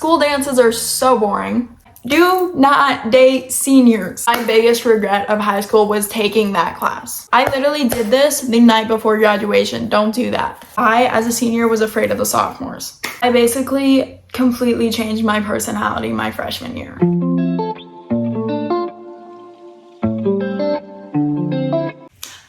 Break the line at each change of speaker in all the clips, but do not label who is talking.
School dances are so boring. Do not date seniors. My biggest regret of high school was taking that class. I literally did this the night before graduation. Don't do that. I, as a senior, was afraid of the sophomores. I basically completely changed my personality my freshman year.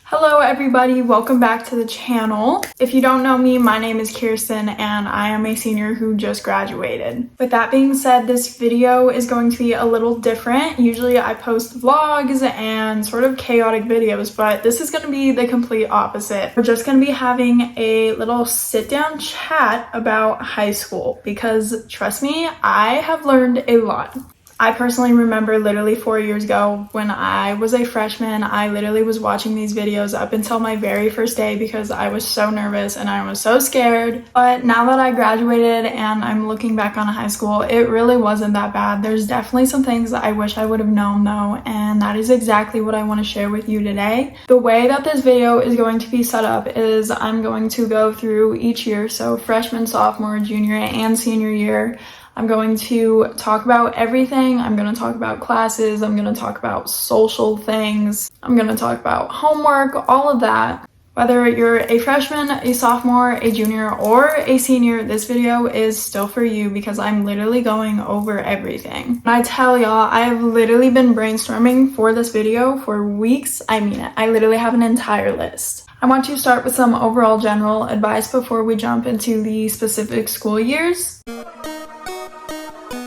Hello everybody, welcome back to the channel. If you don't know me, my name is Kirsten and I am a senior who just graduated. With that being said, this video is going to be a little different. Usually I post vlogs and sort of chaotic videos, but this is going to be the complete opposite. We're just going to be having a little sit-down chat about high school because trust me, I have learned a lot. I personally remember literally 4 years ago when I was a freshman, I literally was watching these videos up until my very first day because I was so nervous and I was so scared. But now that I graduated and I'm looking back on high school, it really wasn't that bad. There's definitely some things that I wish I would have known though, and that is exactly what I want to share with you today. The way that this video is going to be set up is I'm going to go through each year, so freshman, sophomore, junior, and senior year. I'm going to talk about everything. I'm going to talk about classes. I'm going to talk about social things. I'm going to talk about homework, all of that. Whether you're a freshman, a sophomore, a junior, or a senior, this video is still for you because I'm literally going over everything. And I tell y'all, I have literally been brainstorming for this video for weeks. I mean it. I literally have an entire list. I want to start with some overall general advice before we jump into the specific school years.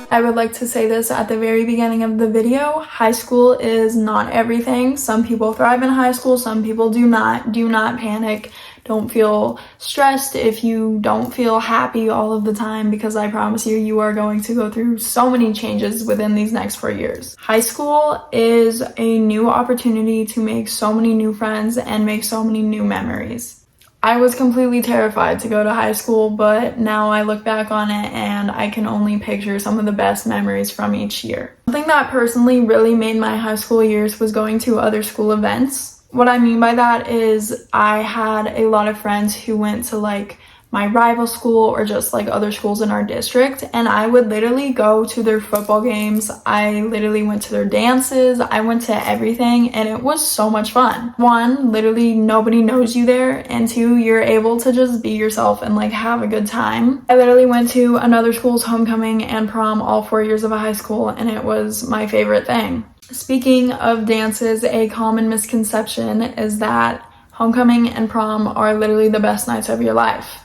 I would like to say this at the very beginning of the video. High school is not everything. Some people thrive in high school, some people do not. Do not panic. Don't feel stressed if you don't feel happy all of the time because I promise you, you are going to go through so many changes within these next 4 years. High school is a new opportunity to make so many new friends and make so many new memories. I was completely terrified to go to high school, but now I look back on it and I can only picture some of the best memories from each year. Something that personally really made my high school years was going to other school events. What I mean by that is I had a lot of friends who went to like my rival school or just like other schools in our district, and I would literally go to their football games. I literally went to their dances. I went to everything and it was so much fun. One, literally nobody knows you there, and two, you're able to just be yourself and like have a good time. I literally went to another school's homecoming and prom all 4 years of high school and it was my favorite thing. Speaking of dances, a common misconception is that homecoming and prom are literally the best nights of your life.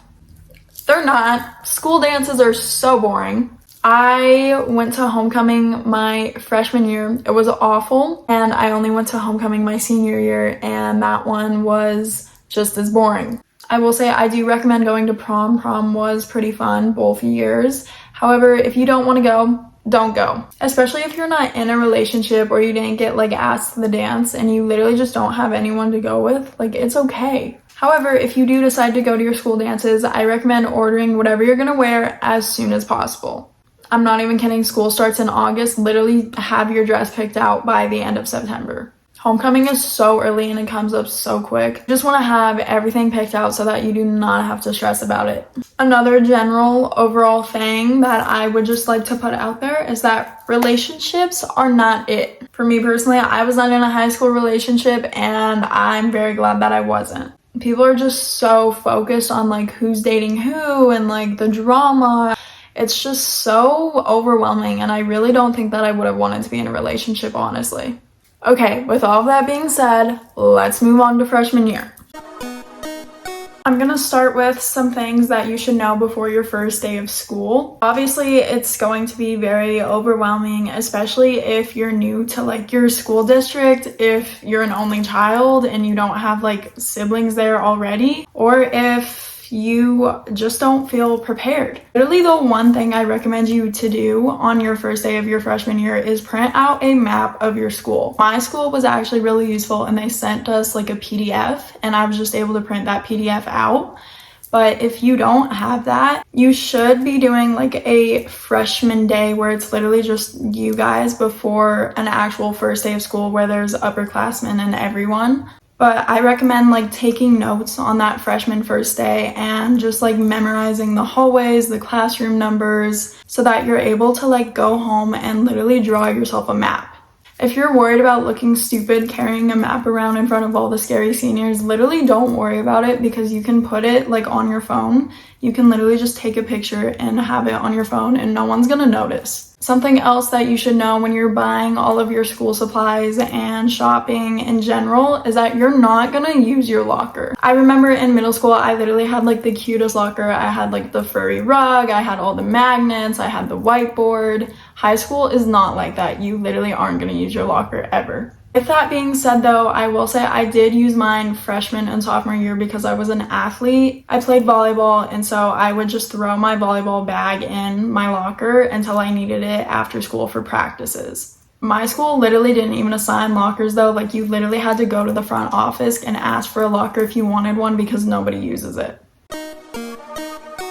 They're not. School dances are so boring. I went to homecoming my freshman year. It was awful. And I only went to homecoming my senior year, and that one was just as boring. I will say I do recommend going to prom. Prom was pretty fun both years. However, if you don't want to go, don't go. Especially if you're not in a relationship or you didn't get like asked to the dance and you literally just don't have anyone to go with, like it's okay. However, if you do decide to go to your school dances, I recommend ordering whatever you're gonna wear as soon as possible. I'm not even kidding, school starts in August. Literally have your dress picked out by the end of September. Homecoming is so early and it comes up so quick. Just want to have everything picked out so that you do not have to stress about it. Another general overall thing that I would just like to put out there is that relationships are not it. For me personally, I was not in a high school relationship and I'm very glad that I wasn't. People are just so focused on like who's dating who and like the drama. It's just so overwhelming and I really don't think that I would have wanted to be in a relationship, honestly. Okay, with all of that being said, let's move on to freshman year. I'm gonna start with some things that you should know before your first day of school. Obviously, it's going to be very overwhelming, especially if you're new to like your school district, if you're an only child and you don't have like siblings there already, or if you just don't feel prepared. Literally the one thing I recommend you to do on your first day of your freshman year is print out a map of your school. My school was actually really useful and they sent us like a PDF and I was just able to print that PDF out. But if you don't have that, you should be doing like a freshman day where it's literally just you guys before an actual first day of school where there's upperclassmen and everyone. But I recommend like taking notes on that freshman first day and just like memorizing the hallways, the classroom numbers, so that you're able to like go home and literally draw yourself a map. If you're worried about looking stupid carrying a map around in front of all the scary seniors, literally don't worry about it, because you can put it like on your phone. You can literally just take a picture and have it on your phone and no one's gonna notice. Something else that you should know when you're buying all of your school supplies and shopping in general is that you're not gonna use your locker. I remember in middle school, I literally had like the cutest locker. I had like the furry rug, I had all the magnets, I had the whiteboard. High school is not like that. You literally aren't gonna use your locker ever. With that being said though, I will say I did use mine freshman and sophomore year because I was an athlete. I played volleyball, and so I would just throw my volleyball bag in my locker until I needed it after school for practices. My school literally didn't even assign lockers though. Like, you literally had to go to the front office and ask for a locker if you wanted one, because nobody uses it.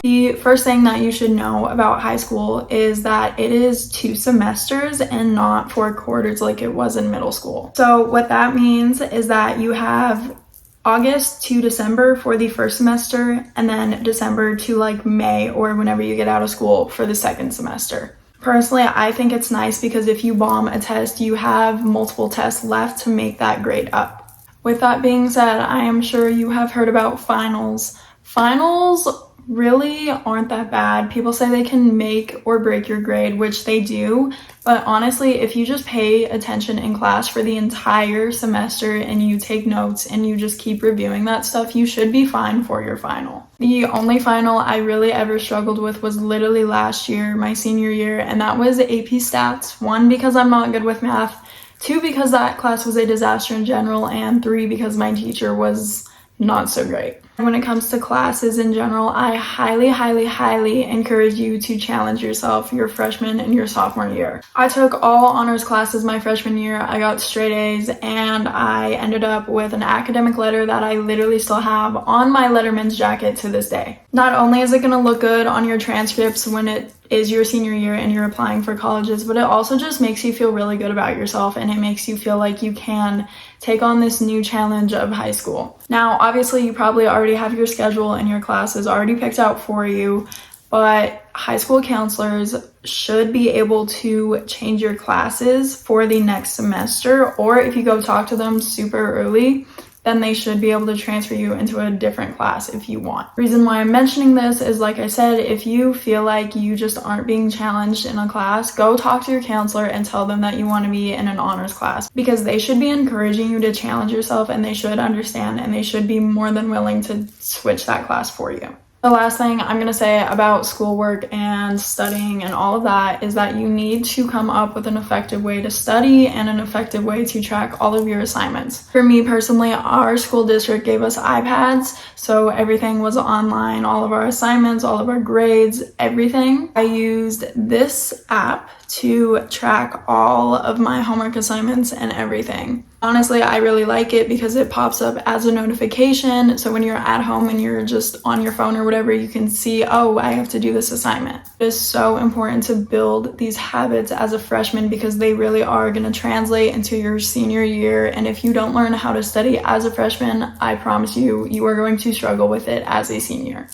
The first thing that you should know about high school is that it is 2 semesters and not 4 quarters like it was in middle school. So what that means is that you have August to December for the first semester, and then December to like May or whenever you get out of school for the second semester. Personally, I think it's nice because if you bomb a test, you have multiple tests left to make that grade up. With that being said, I am sure you have heard about finals. Finals really aren't that bad. People say they can make or break your grade, which they do, but honestly, if you just pay attention in class for the entire semester and you take notes and you just keep reviewing that stuff, you should be fine for your final. The only final I really ever struggled with was literally last year, my senior year, and that was AP Stats. 1, because I'm not good with math, 2, because that class was a disaster in general, and 3, because my teacher was not so great. When it comes to classes in general, I highly encourage you to challenge yourself your freshman and your sophomore year. I took all honors classes my freshman year. I got straight A's, and I ended up with an academic letter that I literally still have on my letterman's jacket to this day. Not only is it going to look good on your transcripts when it is your senior year and you're applying for colleges, but it also just makes you feel really good about yourself, and it makes you feel like you can take on this new challenge of high school. Now, obviously, you probably already have your schedule and your classes already picked out for you, but high school counselors should be able to change your classes for the next semester, or if you go talk to them super early, then they should be able to transfer you into a different class if you want. The reason why I'm mentioning this is, like I said, if you feel like you just aren't being challenged in a class, go talk to your counselor and tell them that you want to be in an honors class, because they should be encouraging you to challenge yourself, and they should understand, and they should be more than willing to switch that class for you. The last thing I'm going to say about schoolwork and studying and all of that is that you need to come up with an effective way to study and an effective way to track all of your assignments. For me personally, our school district gave us iPads, so everything was online, all of our assignments, all of our grades, everything. I used this app to track all of my homework assignments and everything. Honestly, I really like it because it pops up as a notification. So when you're at home and you're just on your phone or whatever, you can see, oh, I have to do this assignment. It is so important to build these habits as a freshman because they really are going to translate into your senior year. And if you don't learn how to study as a freshman, I promise you, you are going to struggle with it as a senior.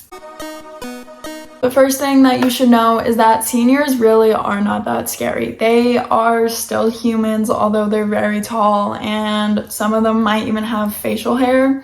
The first thing that you should know is that seniors really are not that scary. They are still humans, although they're very tall, and some of them might even have facial hair.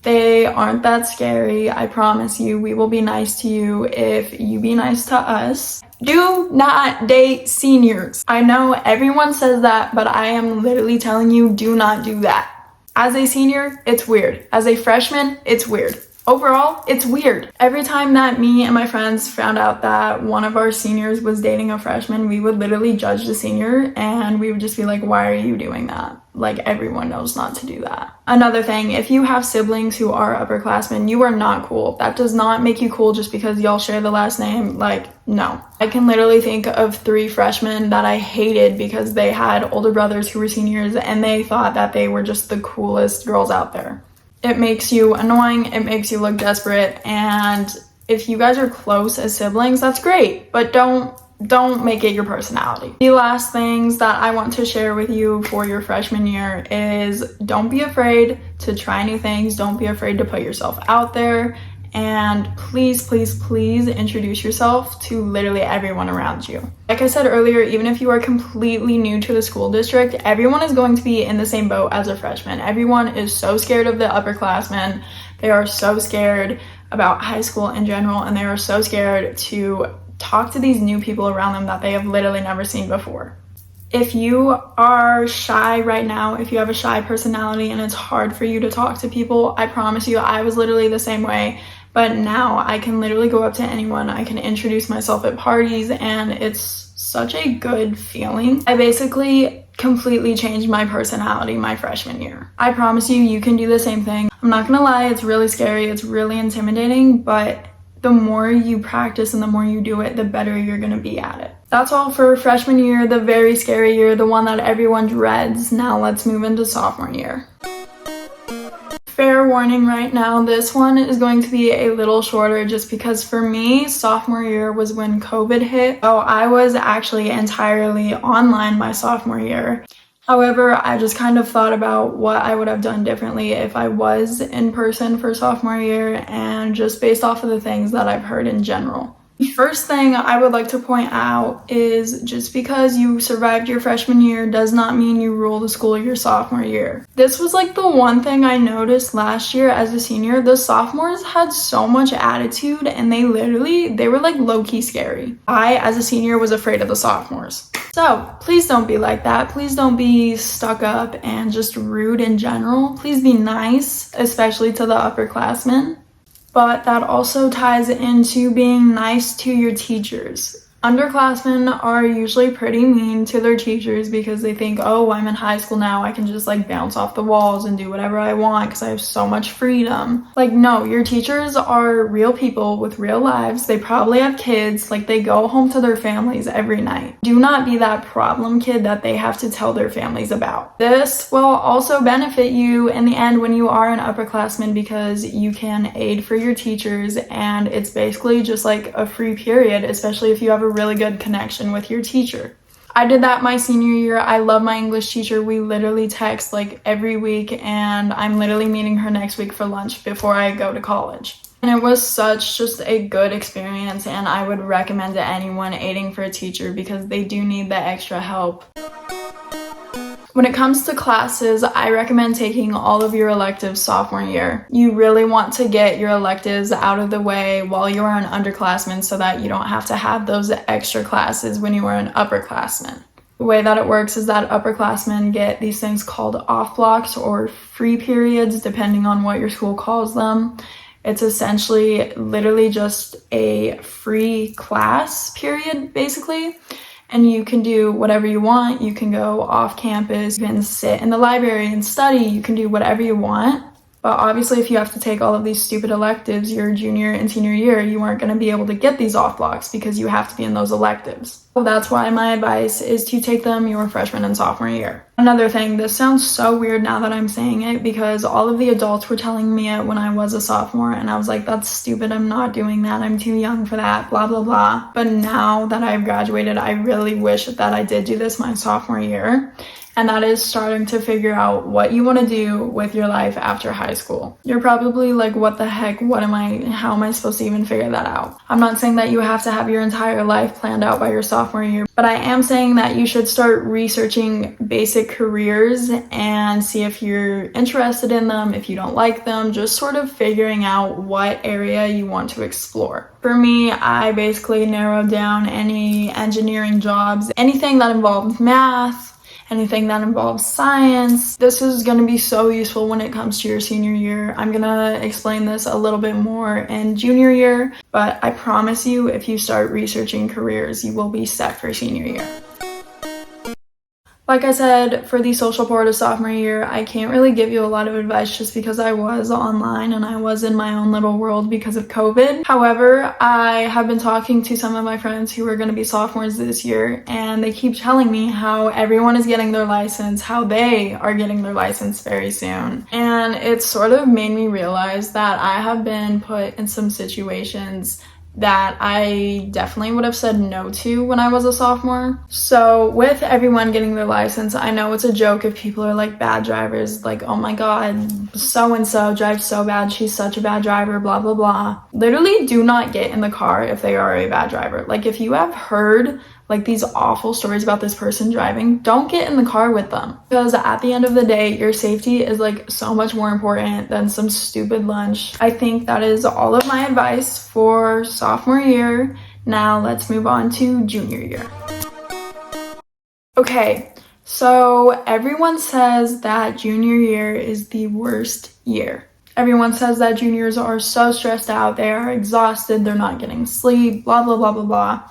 They aren't that scary. I promise you, we will be nice to you if you be nice to us. Do not date seniors. I know everyone says that, but I am literally telling you, do not do that. As a senior, it's weird. As a freshman, it's weird. Overall, it's weird. Every time that me and my friends found out that one of our seniors was dating a freshman, we would literally judge the senior and we would just be like, why are you doing that? Like, everyone knows not to do that. Another thing, if you have siblings who are upperclassmen, you are not cool. That does not make you cool just because y'all share the last name. Like, no. I can literally think of 3 freshmen that I hated because they had older brothers who were seniors and they thought that they were just the coolest girls out there. It makes you annoying, it makes you look desperate, and if you guys are close as siblings, that's great, but don't don't make it your personality. The last things that I want to share with you for your freshman year is don't be afraid to try new things. Don't be afraid to put yourself out there. And please, please, please introduce yourself to literally everyone around you. Like I said earlier, even if you are completely new to the school district, everyone is going to be in the same boat as a freshman. Everyone is so scared of the upperclassmen. They are so scared about high school in general, and they are so scared to talk to these new people around them that they have literally never seen before. If you are shy right now, if you have a shy personality and it's hard for you to talk to people, I promise you, I was literally the same way. But now I can literally go up to anyone. I can introduce myself at parties, and it's such a good feeling. I basically completely changed my personality my freshman year. I promise you, you can do the same thing. I'm not gonna lie, it's really scary, it's really intimidating, but the more you practice and the more you do it, the better you're gonna be at it. That's all for freshman year, the very scary year, the one that everyone dreads. Now let's move into sophomore year. Fair warning right now, this one is going to be a little shorter just because for me, sophomore year was when COVID hit. So I was actually entirely online my sophomore year. However, I just kind of thought about what I would have done differently if I was in person for sophomore year, and just based off of the things that I've heard in general. The first thing I would like to point out is just because you survived your freshman year does not mean you rule the school your sophomore year. This was like the one thing I noticed last year as a senior. The sophomores had so much attitude, and they were like low-key scary. I, as a senior, was afraid of the sophomores. So please don't be like that. Please don't be stuck up and just rude in general. Please be nice, especially to the upperclassmen. But that also ties into being nice to your teachers. Underclassmen are usually pretty mean to their teachers because they think, oh, I'm in high school now, I can just like bounce off the walls and do whatever I want because I have so much freedom. Like, no, your teachers are real people with real lives. They probably have kids, like they go home to their families every night. Do not be that problem kid that they have to tell their families about. This will also benefit you in the end when you are an upperclassman because you can aid for your teachers, and it's basically just like a free period, especially if you have a really good connection with your teacher. I did that my senior year. I love my English teacher. We literally text like every week, and I'm literally meeting her next week for lunch before I go to college. And it was such just a good experience, and I would recommend to anyone aiding for a teacher because they do need the extra help. When it comes to classes, I recommend taking all of your electives sophomore year. You really want to get your electives out of the way while you are an underclassman so that you don't have to have those extra classes when you are an upperclassman. The way that it works is that upperclassmen get these things called off blocks or free periods, depending on what your school calls them. It's essentially literally just a free class period, basically. And you can do whatever you want. You can go off campus, you can sit in the library and study, you can do whatever you want. But obviously, if you have to take all of these stupid electives your junior and senior year, you aren't going to be able to get these off blocks because you have to be in those electives. So that's why my advice is to take them your freshman and sophomore year. Another thing, this sounds so weird now that I'm saying it because all of the adults were telling me it when I was a sophomore, and I was like, that's stupid, I'm not doing that, I'm too young for that, blah, blah, blah. But now that I've graduated, I really wish that I did do this my sophomore year. And that is starting to figure out what you want to do with your life after high school. You're probably like, what the heck, how am I supposed to even figure that out? I'm not saying that you have to have your entire life planned out by your sophomore year, but I am saying that you should start researching basic careers and see if you're interested in them, if you don't like them, just sort of figuring out what area you want to explore. For me, I basically narrowed down any engineering jobs, anything that involved math, anything that involves science. This is going to be so useful when it comes to your senior year. I'm going to explain this a little bit more in junior year, but I promise you, if you start researching careers, you will be set for senior year. Like I said, for the social part of sophomore year, I can't really give you a lot of advice just because I was online and I was in my own little world because of COVID. However, I have been talking to some of my friends who are going to be sophomores this year, and they keep telling me how everyone is getting their license, how they are getting their license very soon. And it sort of made me realize that I have been put in some situations that I definitely would have said no to when I was a sophomore. So with everyone getting their license, I know it's a joke if people are like bad drivers, like, oh my god, so-and-so drives so bad, she's such a bad driver, blah, blah, blah. Literally do not get in the car if they are a bad driver. Like if you have heard like these awful stories about this person driving, don't get in the car with them, because at the end of the day, your safety is like so much more important than some stupid lunch. I think that is all of my advice for sophomore year. Now let's move on to junior year. Okay, so everyone says that junior year is the worst year. Everyone says that juniors are so stressed out, they are exhausted, they're not getting sleep, blah, blah, blah, blah, blah.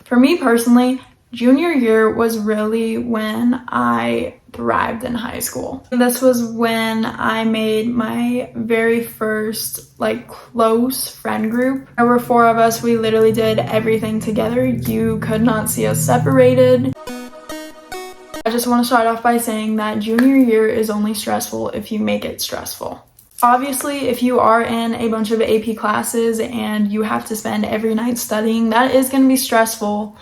For me personally, junior year was really when I thrived in high school. This was when I made my very first like close friend group. There were 4 of us. We literally did everything together. You could not see us separated. I just want to start off by saying that junior year is only stressful if you make it stressful. Obviously, if you are in a bunch of AP classes and you have to spend every night studying, that is going to be stressful,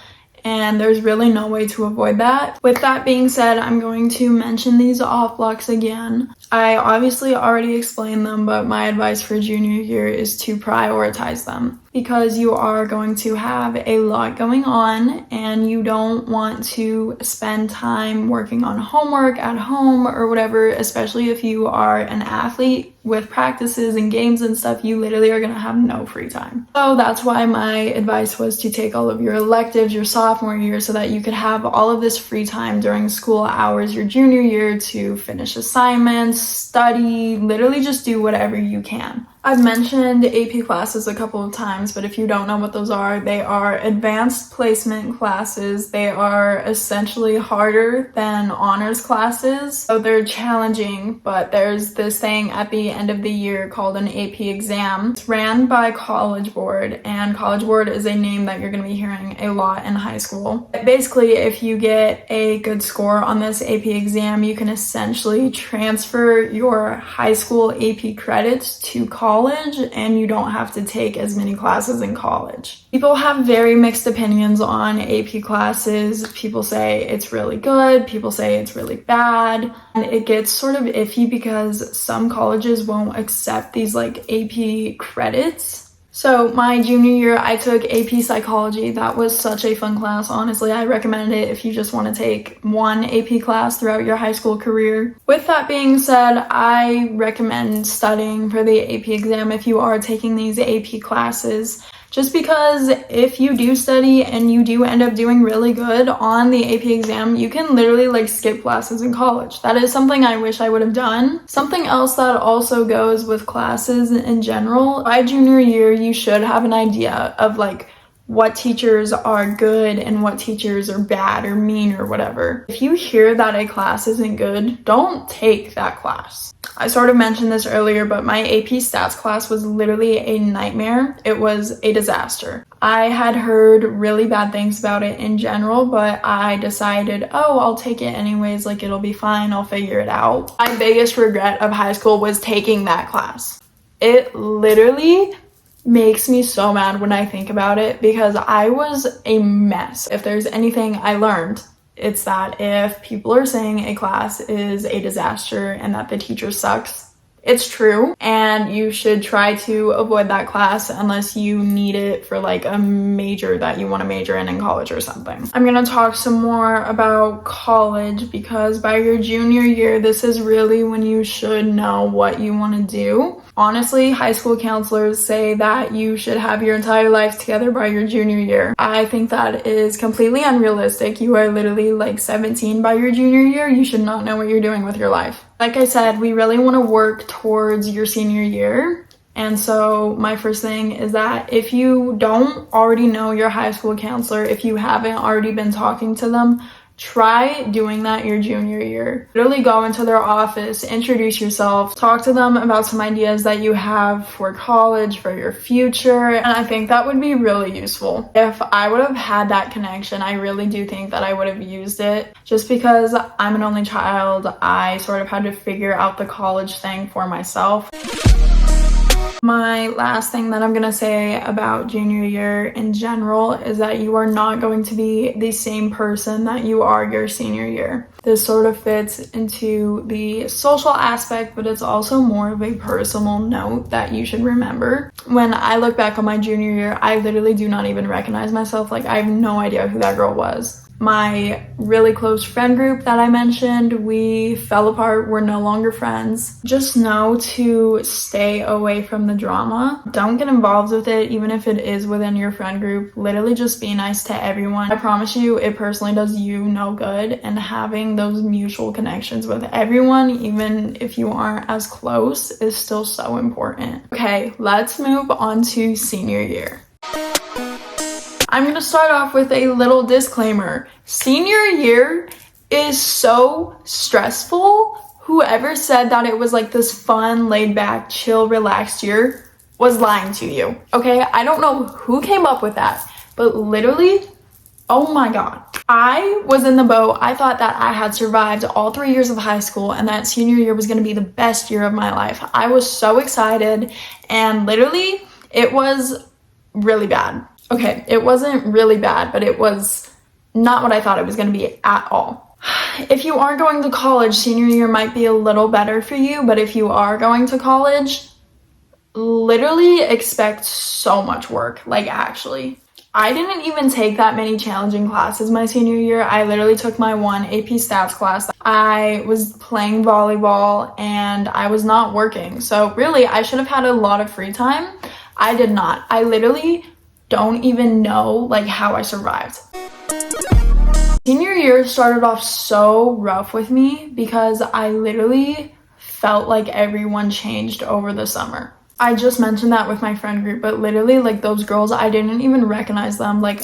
and there's really no way to avoid that. With that being said, I'm going to mention these off blocks again. I obviously already explained them, but my advice for junior year is to prioritize them, because you are going to have a lot going on and you don't want to spend time working on homework at home or whatever, especially if you are an athlete with practices and games and stuff. You literally are going to have no free time. So that's why my advice was to take all of your electives your sophomore year so that you could have all of this free time during school hours your junior year to finish assignments, study, literally just do whatever you can. I've mentioned AP classes a couple of times, but if you don't know what those are, they are advanced placement classes. They are essentially harder than honors classes. So they're challenging, but there's this thing at the end of the year called an AP exam. It's ran by College Board, and College Board is a name that you're going to be hearing a lot in high school. Basically, if you get a good score on this AP exam, you can essentially transfer your high school AP credits to college, and you don't have to take as many classes in college. People have very mixed opinions on AP classes. People say it's really good, people say it's really bad, and it gets sort of iffy because some colleges won't accept these like AP credits. So my junior year, I took AP Psychology. That was such a fun class. Honestly, I recommend it if you just want to take one AP class throughout your high school career. With that being said, I recommend studying for the AP exam if you are taking these AP classes. Just because if you do study and you do end up doing really good on the AP exam, you can literally like skip classes in college. That is something I wish I would have done. Something else that also goes with classes in general, by junior year, you should have an idea of like what teachers are good and what teachers are bad or mean or whatever. If you hear that a class isn't good, don't take that class. I sort of mentioned this earlier, but my AP stats class was literally a nightmare. It was a disaster. I had heard really bad things about it in general, but I decided, oh, I'll take it anyways, like it'll be fine, I'll figure it out. My biggest regret of high school was taking that class. It literally makes me so mad when I think about it, because I was a mess. If there's anything I learned, it's that if people are saying a class is a disaster and that the teacher sucks, it's true, and you should try to avoid that class unless you need it for like a major that you want to major in college or something. I'm going to talk some more about college, because by your junior year, this is really when you should know what you want to do. Honestly, high school counselors say that you should have your entire life together by your junior year. I think that is completely unrealistic. You are literally like 17 by your junior year. You should not know what you're doing with your life. Like I said, we really want to work towards your senior year. And so my first thing is that if you don't already know your high school counselor, if you haven't already been talking to them, try doing that your junior year. Literally go into their office, introduce yourself, talk to them about some ideas that you have for college, for your future, and I think that would be really useful. If I would have had that connection, I really do think that I would have used it. Just because I'm an only child, I sort of had to figure out the college thing for myself. My last thing that I'm gonna say about junior year in general is that you are not going to be the same person that you are your senior year. This sort of fits into the social aspect, but it's also more of a personal note that you should remember. When I look back on my junior year, I literally do not even recognize myself. Like, I have no idea who that girl was. My really close friend group that I mentioned, we fell apart. We're no longer friends. Just know to stay away from the drama. Don't get involved with it, even if it is within your friend group. Literally just be nice to everyone. I promise you, it personally does you no good, and having those mutual connections with everyone, even if you aren't as close, is still so important. Okay, let's move on to senior year. I'm going to start off with a little disclaimer. Senior year is so stressful. Whoever said that it was like this fun, laid back, chill, relaxed year was lying to you. Okay, I don't know who came up with that, but literally, oh my God. I was in the boat. I thought that I had survived all 3 years of high school and that senior year was going to be the best year of my life. I was so excited, and literally it was really bad. Okay, it wasn't really bad, but it was not what I thought it was going to be at all. If you aren't going to college, senior year might be a little better for you, but if you are going to college, literally expect so much work. Like, actually, I didn't even take that many challenging classes my senior year. I literally took my one AP stats class. I was playing volleyball and I was not working. So really, I should have had a lot of free time. I did not. I literally don't even know like how I survived. Senior year started off so rough with me because I literally felt like everyone changed over the summer. I just mentioned that with my friend group, but literally like those girls, I didn't even recognize them. Like,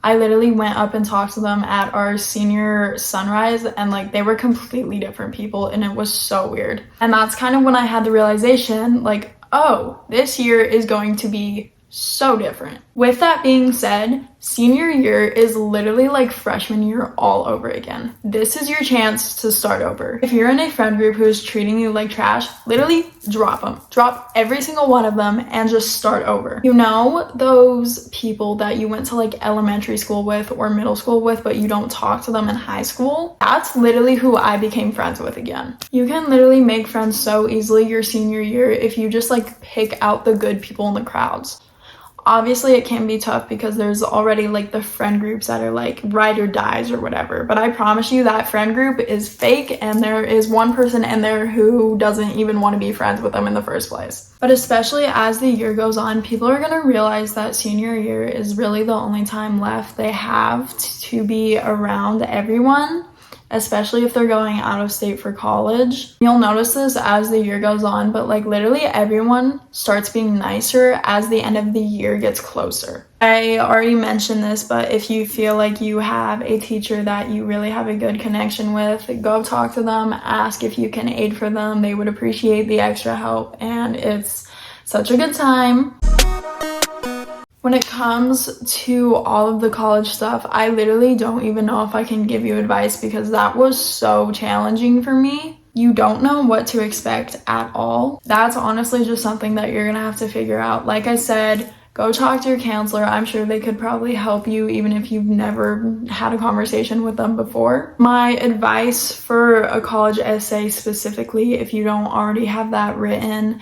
I literally went up and talked to them at our senior sunrise, and like they were completely different people, and it was so weird. And that's kind of when I had the realization, like, oh, this year is going to be so different. With that being said, senior year is literally like freshman year all over again. This is your chance to start over. If you're in a friend group who is treating you like trash, literally drop them. Drop every single one of them and just start over. You know those people that you went to like elementary school with or middle school with, but you don't talk to them in high school? That's literally who I became friends with again. You can literally make friends so easily your senior year if you just like pick out the good people in the crowds. Obviously, it can be tough because there's already like the friend groups that are like ride or dies or whatever. But I promise you that friend group is fake, and there is one person in there who doesn't even want to be friends with them in the first place. But especially as the year goes on, people are going to realize that senior year is really the only time left they have to be around everyone, especially if they're going out of state for college. You'll notice this as the year goes on, but like literally everyone starts being nicer as the end of the year gets closer. I already mentioned this, but if you feel like you have a teacher that you really have a good connection with, go talk to them, ask if you can aid for them. They would appreciate the extra help, and it's such a good time. When it comes to all of the college stuff, I literally don't even know if I can give you advice because that was so challenging for me. You don't know what to expect at all. That's honestly just something that you're gonna have to figure out. Like I said, go talk to your counselor. I'm sure they could probably help you even if you've never had a conversation with them before. My advice for a college essay specifically, if you don't already have that written,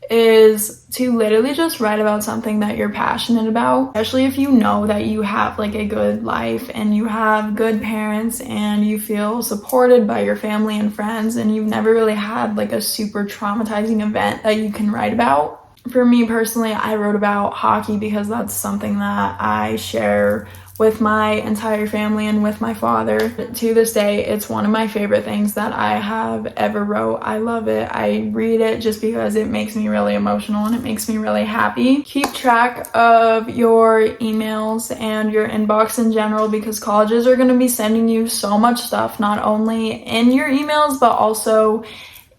is to literally just write about something that you're passionate about, especially if you know that you have like a good life and you have good parents and you feel supported by your family and friends, and you've never really had like a super traumatizing event that you can write about. For me personally, I wrote about hockey because that's something that I share with my entire family and with my father. To this day, it's one of my favorite things that I have ever wrote. I love it. I read it just because it makes me really emotional and it makes me really happy. Keep track of your emails and your inbox in general because colleges are going to be sending you so much stuff, not only in your emails, but also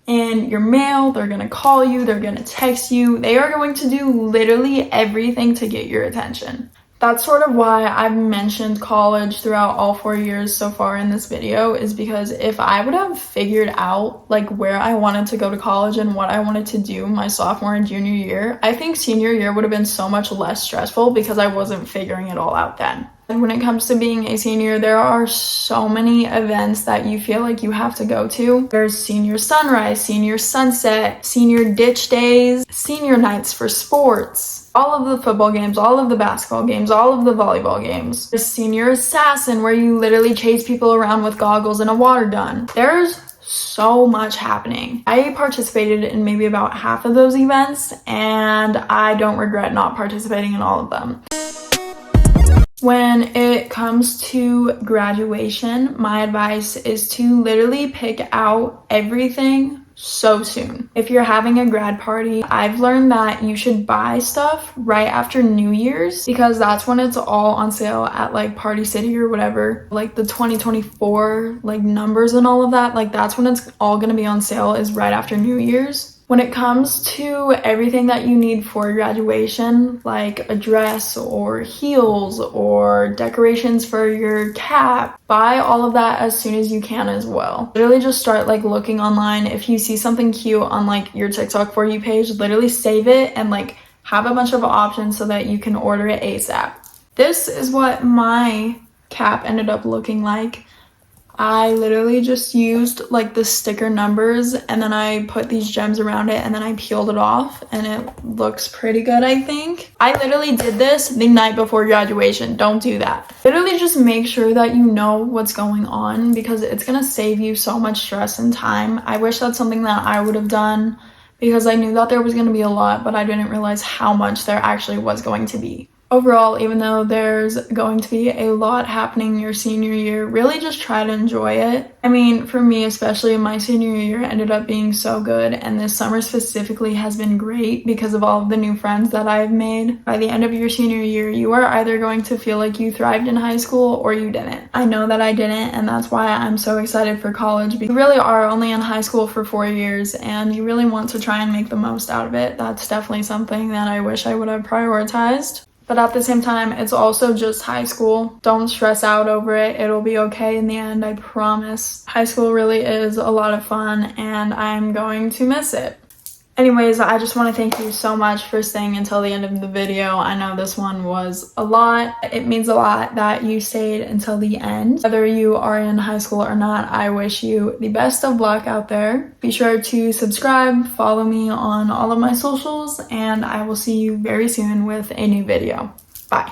in your mail. They're going to call you, they're going to text you. They are going to do literally everything to get your attention. That's sort of why I've mentioned college throughout all 4 years so far in this video, is because if I would have figured out like where I wanted to go to college and what I wanted to do my sophomore and junior year, I think senior year would have been so much less stressful because I wasn't figuring it all out then. And when it comes to being a senior, there are so many events that you feel like you have to go to. There's senior sunrise, senior sunset, senior ditch days, senior nights for sports, all of the football games, all of the basketball games, all of the volleyball games. There's senior assassin, where you literally chase people around with goggles and a water gun. There's so much happening. I participated in maybe about half of those events, and I don't regret not participating in all of them. When it comes to graduation, my advice is to literally pick out everything so soon. If you're having a grad party, I've learned that you should buy stuff right after New Year's, because that's when it's all on sale at like Party City or whatever. Like the 2024 like numbers and all of that, like that's when it's all gonna be on sale, is right after New Year's. When it comes to everything that you need for graduation, like a dress or heels or decorations for your cap, buy all of that as soon as you can as well. Literally just start like looking online. If you see something cute on like your TikTok For You page, literally save it and like have a bunch of options so that you can order it ASAP. This is what my cap ended up looking like. I literally just used like the sticker numbers, and then I put these gems around it, and then I peeled it off, and it looks pretty good, I think. I literally did this the night before graduation. Don't do that. Literally just make sure that you know what's going on, because it's gonna save you so much stress and time. I wish that's something that I would have done, because I knew that there was gonna be a lot, but I didn't realize how much there actually was going to be. Overall, even though there's going to be a lot happening your senior year, really just try to enjoy it. I mean, for me especially, my senior year ended up being so good, and this summer specifically has been great because of all of the new friends that I've made. By the end of your senior year, you are either going to feel like you thrived in high school or you didn't. I know that I didn't, and that's why I'm so excited for college, because you really are only in high school for 4 years, and you really want to try and make the most out of it. That's definitely something that I wish I would have prioritized. But at the same time, it's also just high school. Don't stress out over it. It'll be okay in the end, I promise. High school really is a lot of fun, and I'm going to miss it. Anyways, I just want to thank you so much for staying until the end of the video. I know this one was a lot. It means a lot that you stayed until the end. Whether you are in high school or not, I wish you the best of luck out there. Be sure to subscribe, follow me on all of my socials, and I will see you very soon with a new video. Bye.